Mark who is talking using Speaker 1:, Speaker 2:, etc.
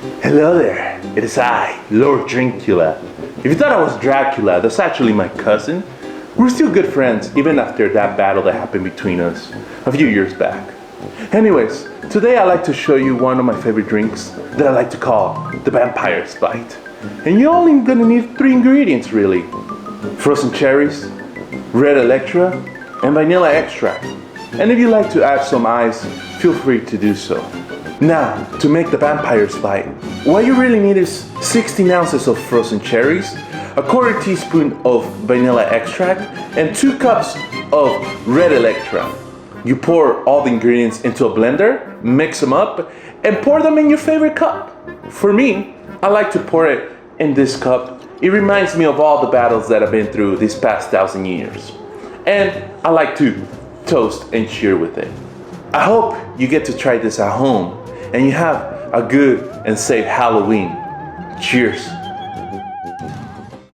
Speaker 1: Hello there, it is I, Lord Drinkula. If you thought I was Dracula, that's actually my cousin. We're still good friends, even after that battle that happened between us a few years back. Anyways, today I'd like to show you one of my favorite drinks that I like to call the Vampire's Bite. And you're only gonna need 3 ingredients really. Frozen cherries, Red Electra, and vanilla extract. And if you like to add some ice, feel free to do so. Now, to make the Vampire's Bite, what you really need is 16 ounces of frozen cherries, a quarter teaspoon of vanilla extract, and 2 cups of Red Electra. You pour all the ingredients into a blender, mix them up, and pour them in your favorite cup. For me, I like to pour it in this cup. It reminds me of all the battles that I've been through these past 1,000 years. And I like to toast and cheer with it. I hope you get to try this at home and you have a good and safe Halloween. Cheers.